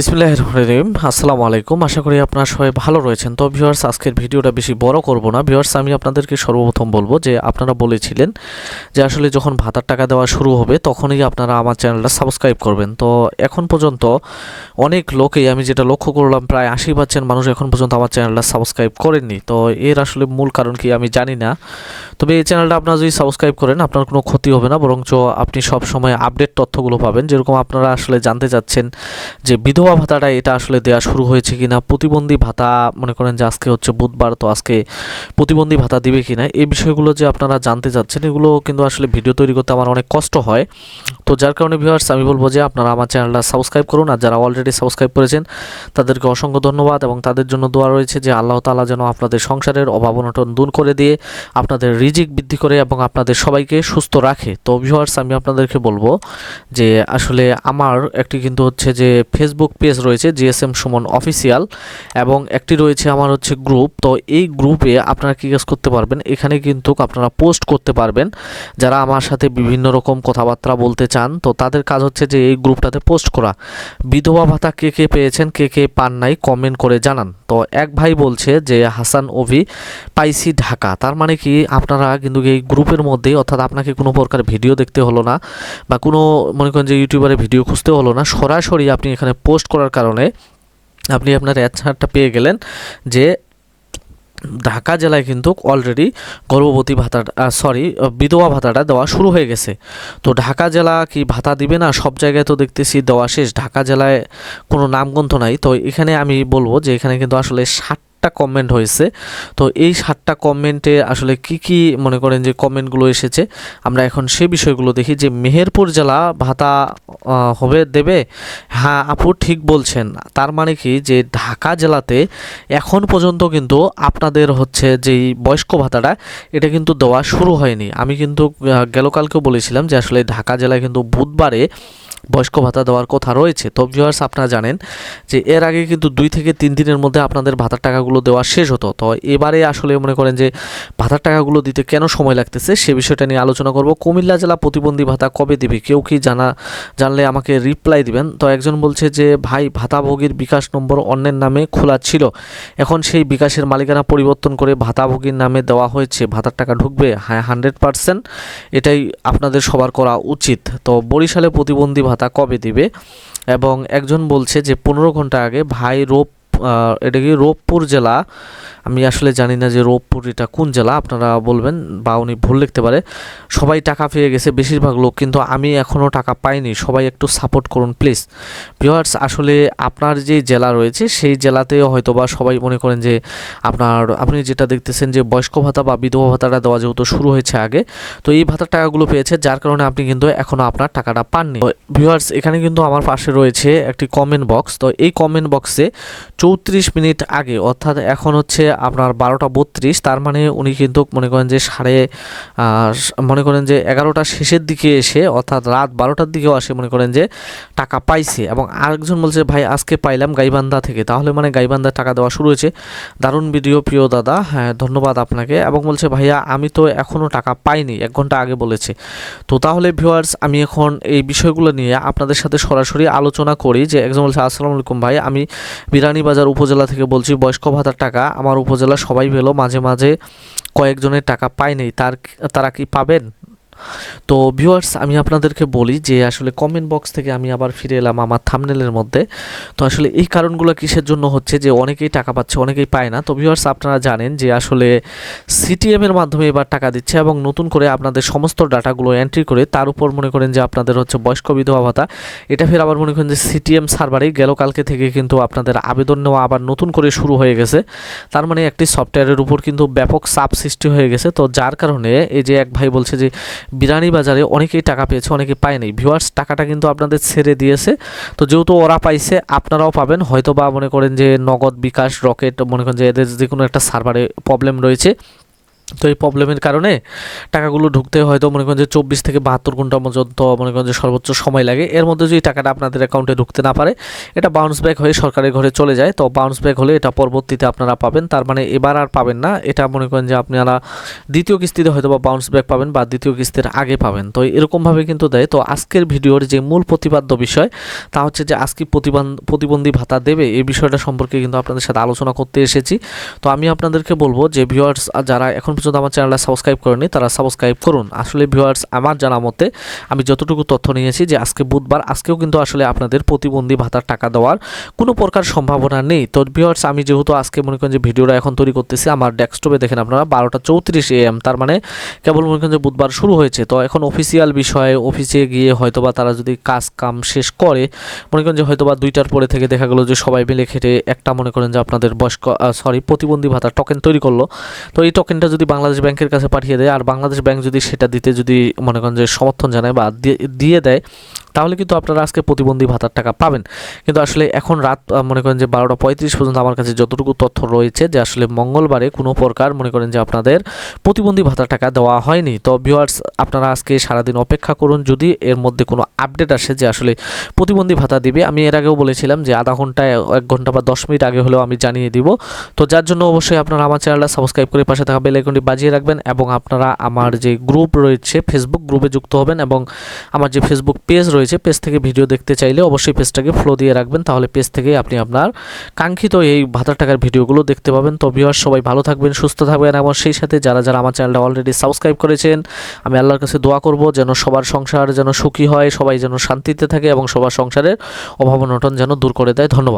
বিসমিল্লাহির রহমানির রহিম। আসসালামু আলাইকুম। আশা করি আপনারা সবাই ভালো রয়েছেন। তো ভিউয়ার্স, আজকের ভিডিওটা বেশি বড় করব না। ভিউয়ার্স, আমি আপনাদেরকে সর্বপ্রথম বলবো যে আপনারা বলেছিলেন যে আসলে যখন ভাতার টাকা দেওয়া শুরু হবে তখনই আপনারা আমার চ্যানেলটা সাবস্ক্রাইব করবেন। তো এখন পর্যন্ত অনেক লোকেই, আমি যেটা লক্ষ্য করলাম, প্রায় 80% মানুষ এখন পর্যন্ত আমার চ্যানেলটা সাবস্ক্রাইব করেননি। তো এর আসলে মূল কারণ কি আমি জানি না। তবে এই চ্যানেলটা আপনারা যদি সাবস্ক্রাইব করেন আপনার কোনো ক্ষতি হবে না, বরঞ্চ আপনি সব সময় আপডেট তথ্যগুলো পাবেন। যেরকম আপনারা আসলে জানতে চাচ্ছেন যে বিধবা ভাতাটা এটা আসলে দেওয়া শুরু হয়েছে কিনা, প্রতিবন্ধী ভাতা মনে করেন যে আজকে হচ্ছে বুধবার, তো আজকে প্রতিবন্ধী ভাতা দিবে কিনা, এই বিষয়গুলো যে আপনারা জানতে চাচ্ছেন, এগুলো কিন্তু আসলে ভিডিও তৈরি করতে আমার অনেক কষ্ট হয়। তো যার কারণে ভিউয়ার্স, আমি বলবো যে আপনারা আমার চ্যানেলটা সাবস্ক্রাইব করুন। আর যারা অলরেডি সাবস্ক্রাইব করেছেন তাদেরকে অসংখ্য ধন্যবাদ, এবং তাদের জন্য দোয়া রয়েছে যে আল্লাহ তাআলা যেন আপনাদের সংসারের অভাব অনটন দূর করে দিয়ে আপনাদের রিজিক বৃদ্ধি করে এবং আপনাদের সবাইকে সুস্থ রাখে। তো ভিউয়ার্স, আমি আপনাদেরকে বলবো যে আসলে আমার একটি কিন্তু হচ্ছে যে ফেসবুক পেজ রয়েছে জিএসএম সুমন অফিসিয়াল, এবং একটি রয়েছে আমার হচ্ছে গ্রুপ। তো এই গ্রুপে আপনারা কি কাজ করতে পারবেন, এখানে কিন্তু আপনারা পোস্ট করতে পারবেন। যারা আমার সাথে বিভিন্ন রকম কথাবার্তা বলতে চান, তো তাদের কাজ হচ্ছে যে এই গ্রুপটাতে পোস্ট করা। বিধবা ভাতা কে কে পেয়েছেন, কে কে পান নাই, কমেন্ট করে জানান। তো এক ভাই বলছে যে হাসান ওভি পাইছি ঢাকা, তার মানে কি আপনারা কিন্তু এই গ্রুপের মধ্যেই, অর্থাৎ আপনাকে কোনো প্রকার ভিডিও দেখতে হলো না বা কোনো মনে করেন যে ইউটিউবারে ভিডিও খুঁজতে হলো না, সরাসরি আপনি এখানে পোস্ট করার কারণে আপনি আপনার অ্যানসারটা পেয়ে গেলেন যে ঢাকা জেলায় কিন্তু অলরেডি গর্ভবতী ভাতা বিধবা ভাতাটা দেওয়া শুরু হয়ে গেছে। তো ঢাকা জেলা কি ভাতা দিবে না? সব জায়গায় তো দেখতেছি দেওয়া শেষ, ঢাকা জেলায় কোনো নামগন্ধ নাই। তো এখানে আমি বলবো যে এখানে কিন্তু আসলে 60টা কমেন্ট হয়েছে। তো এই 60টা কমেন্টে আসলে কি কি মনে করেন যে কমেন্টগুলো এসেছে, আমরা এখন সেই বিষয়গুলো দেখি। যে মেহেরপুর জেলা ভাতা হবে দেবে, হ্যাঁ আপু ঠিক বলছেন। তার মানে কি যে ঢাকা জেলাতে এখন পর্যন্ত কিন্তু আপনাদের হচ্ছে যেই বয়স্ক ভাতাটা এটা কিন্তু দেওয়া শুরু হয়নি। আমি কিন্তু গেল কালকেও বলেছিলাম যে আসলে ঢাকা জেলায় কিন্তু বুধবারে বয়স্ক ভাতা দেওয়ার কথা রয়েছে। তো ভিউয়ার্স, আপনারা জানেন যে এর আগে কিন্তু 2 থেকে 3 দিনের মধ্যে আপনাদের ভাতার টাকাগুলো দেওয়া শেষ হতো। তো এবারে আসলে মনে করেন যে ভাতার টাকাগুলো দিতে কেন সময় লাগতেছে সে বিষয়টা নিয়ে আলোচনা করব। কুমিল্লা জেলা প্রতিবন্ধী ভাতা কবে দিবে, কেউ কি জানলে আমাকে রিপ্লাই দিবেন। তো একজন বলছে যে ভাই, ভাতাভোগীর বিকাশ নম্বর অন্যের নামে খোলা ছিল, এখন সেই বিকাশের মালিকানা পরিবর্তন করে ভাতাভোগীর নামে দেওয়া হয়েছে, ভাতার টাকা ঢুকবে? হ্যাঁ 100% এটাই আপনাদের সবার করা উচিত। তো বরিশালে প্রতিবন্ধী ভাতা কবে দিবে? এবং একজন বলছে যে 15 ঘন্টা আগে ভাই এটা কি রূপপুর জেলা, আমি আসলে জানি না যে রূপপুর এটা কোন জেলা, আপনারা বলবেন, বা উনি ভুল লিখতে পারে। সবাই টাকা পেয়ে গেছে বেশিরভাগ লোক, কিন্তু আমি এখনও টাকা পাইনি, সবাই একটু সাপোর্ট করুন প্লিজ। ভিউয়ার্স, আসলে আপনার যে জেলা রয়েছে সেই জেলাতেও হয়তো বা সবাই মনে করেন যে আপনি যেটা দেখতেছেন যে বয়স্ক ভাতা বা বিধবা ভাতাটা দেওয়া যেহেতু শুরু হয়েছে আগে, তো এই ভাতার টাকাগুলো পেয়েছে, যার কারণে আপনি কিন্তু এখনও আপনার টাকাটা পাননি। ভিউয়ার্স, এখানে কিন্তু আমার পাশে রয়েছে একটি কমেন্ট বক্স। তো এই কমেন্ট বক্সে 34 মিনিট আগে, অর্থাৎ এখন হচ্ছে আপনার 12টা 32, তার মানে উনি কিন্তু মনে করেন যে মনে করেন যে 11টার শেষের দিকে এসে, অর্থাৎ রাত 12টার দিকেও আসে মনে করেন যে টাকা পাইছে। এবং আরেকজন বলছে ভাই আজকে পাইলাম গাইবান্ধা থেকে, তাহলে মানে গাইবান্ধার টাকা দেওয়া শুরু হয়েছে। দারুণ ভিডিও প্রিয় দাদা, হ্যাঁ ধন্যবাদ আপনাকে। এবং বলছে ভাইয়া আমি তো এখনও টাকা পাইনি, 1 ঘন্টা আগে বলেছে। তো তাহলে ভিউয়ার্স, আমি এখন এই বিষয়গুলো নিয়ে আপনাদের সাথে সরাসরি আলোচনা করি। যে একজন বলছে আসসালামু আলাইকুম ভাই, আমি বিরানীবাজার উপজেলা থেকে বলছি, বয়স্ক ভাতার টাকা আমার উপজেলা সবাই পেল, মাঝে মাঝে কয়েকজনের টাকা পায়নি, তারা কি পাবেন? তো ভিউয়ার্স, আমি আপনাদেরকে বলি যে আসলে কমেন্ট বক্স থেকে আমি আবার ফিরে এলাম আমার থাম্বনেলের মধ্যে। তো আসলে এই কারণগুলো কিসের জন্য হচ্ছে যে অনেকেই টাকা পাচ্ছে অনেকেই পায় না। তো ভিউয়ার্স, আপনারা জানেন যে আসলে সিটিএম এর মাধ্যমে এবার টাকা দিচ্ছে, এবং নতুন করে আপনাদের সমস্ত ডাটাগুলো এন্ট্রি করে তার উপর মনে করেন যে আপনাদের হচ্ছে বয়স্ক বিধবা ভাতা, এটা ফের আবার মনে করেন যে সিটিএম সার্ভারে গেল কালকে থেকে কিন্তু আপনাদের আবেদন নেওয়া আবার নতুন করে শুরু হয়ে গেছে। তার মানে একটি সফটওয়্যারের উপর কিন্তু ব্যাপক চাপ সৃষ্টি হয়ে গেছে। তো যার কারণে এই যে এক ভাই বলছে যে বিরানীবাজারে অনেকেই টাকা পেয়েছে অনেকেই পায়নি। ভিউয়ার্স, টাকাটা কিন্তু আপনাদের ছেড়ে দিয়েছে। তো যেহেতু ওরা পাইছে আপনারাও পাবেন, হয়তো বা মনে করেন যে নগদ, বিকাশ, রকেট, মনে করেন যে এদের যে কোনো একটা সার্ভারে প্রবলেম রয়েছে, তো এই প্রবলেমের কারণে টাকাগুলো ঢুকতে হয়তো মনে করেন যে 24 থেকে 72 ঘন্টা পর্যন্ত মনে করেন যে সর্বোচ্চ সময় লাগে। এর মধ্যে যদি টাকাটা আপনাদের অ্যাকাউন্টে ঢুকতে না পারে, এটা বাউন্স ব্যাক হয়ে সরকারের ঘরে চলে যায়। তো বাউন্স ব্যাক হলে এটা পরবর্তীতে আপনারা পাবেন, তার মানে এবার আর পাবেন না। এটা মনে করেন যে আপনারা দ্বিতীয় কিস্তিতে হয়তো বা বাউন্স ব্যাক পাবেন বা দ্বিতীয় কিস্তির আগে পাবেন। তো এরকমভাবে কিন্তু দেয়। তো আজকের ভিডিওর যে মূল প্রতিপাদ্য বিষয় তা হচ্ছে যে আজকে প্রতিবন্ধী ভাতা দেবে এই বিষয়টা সম্পর্কে কিন্তু আপনাদের সাথে আলোচনা করতে এসেছি। তো আমি আপনাদেরকে বলবো যে ভিউয়ার্স যারা এখন পর্যন্ত আমার চ্যানেলটা সাবস্ক্রাইব করেনি তারা সাবস্ক্রাইব করুন। আসলে ভিউয়ার্স আমার জানা মতে আমি যতটুকু তথ্য নিয়েছি যে আজকে বুধবার, আজকেও কিন্তু আসলে আপনাদের প্রতিবন্ধী ভাতার টাকা দেওয়ার কোনো প্রকার সম্ভাবনা নেই। তো ভিউয়ার্স আমি যেহেতু আজকে মনে করেন যে ভিডিওটা এখন তৈরি করতেছি, আমার ডেস্কটপে দেখেন আপনারা 12:34 AM, তার মানে কেবল মনে করেন যে বুধবার শুরু হয়েছে। তো এখন অফিসিয়াল বিষয়ে অফিসে গিয়ে হয়তোবা তারা যদি কাজ কাম শেষ করে মনে করেন যে হয়তোবা 2টার পরে থেকে দেখা গেলো যে সবাই মিলে খেটে একটা মনে করেন যে আপনাদের প্রতিবন্ধী ভাতার টোকেন তৈরি করলো। তো এই টোকেনটা যদি বাংলাদেশ ব্যাংকের কাছে পাঠিয়ে দেয় আর বাংলাদেশ ব্যাংক যদি সেটা দিতে যদি মনে করেন যে সমর্থন জানায় বা দিয়ে দেয়, তাহলে কিন্তু আপনারা আজকে প্রতিবন্ধী ভাতার টাকা পাবেন। কিন্তু আসলে এখন রাত মনে করেন যে 12:35 পর্যন্ত আমার কাছে যতটুকু তথ্য রয়েছে যে আসলে মঙ্গলবারে কোনো প্রকার মনে করেন যে আপনাদের প্রতিবন্ধী ভাতার টাকা দেওয়া হয়নি। তো ভিউয়ার্স আপনারা আজকে সারাদিন অপেক্ষা করুন, যদি এর মধ্যে কোনো আপডেট আসে যে আসলে প্রতিবন্ধী ভাতা দিবে। আমি এর আগেও বলেছিলাম যে আধা ঘন্টায় 1 ঘন্টা বা 10 মিনিট আগে হলেও আমি জানিয়ে দিব। তো যার জন্য অবশ্যই আপনারা আমার চ্যানেলটা সাবস্ক্রাইব করে পাশে থাকা বেল আইকনটি বাজিয়ে রাখবেন এবং আপনারা আমার যে গ্রুপ রয়েছে ফেসবুক গ্রুপে যুক্ত হবেন এবং আমার যে ফেসবুক পেজ রয়েছে পেজ থেকে ভিডিও দেখতে চাইলে অবশ্যই পেজটাকে ফলো দিয়ে রাখবেন, তাহলে পেজ থেকে আপনি আপনার কাঙ্ক্ষিত এই ভাতার টাকার ভিডিওগুলো দেখতে পাবেন। তো ভিউয়ার্স সবাই ভালো থাকবেন, সুস্থ থাকবেন এবং সেই সাথে যারা যারা আমার চ্যানেলটা অলরেডি সাবস্ক্রাইব করেছেন আমি আল্লাহর কাছে দোয়া করব যেন সবার সংসার যেন সুখী হয়, সবাই যেন শান্তিতে থাকে এবং সবার সংসারের অভাব অনটন যেন দূর করে দেয়। ধন্যবাদ।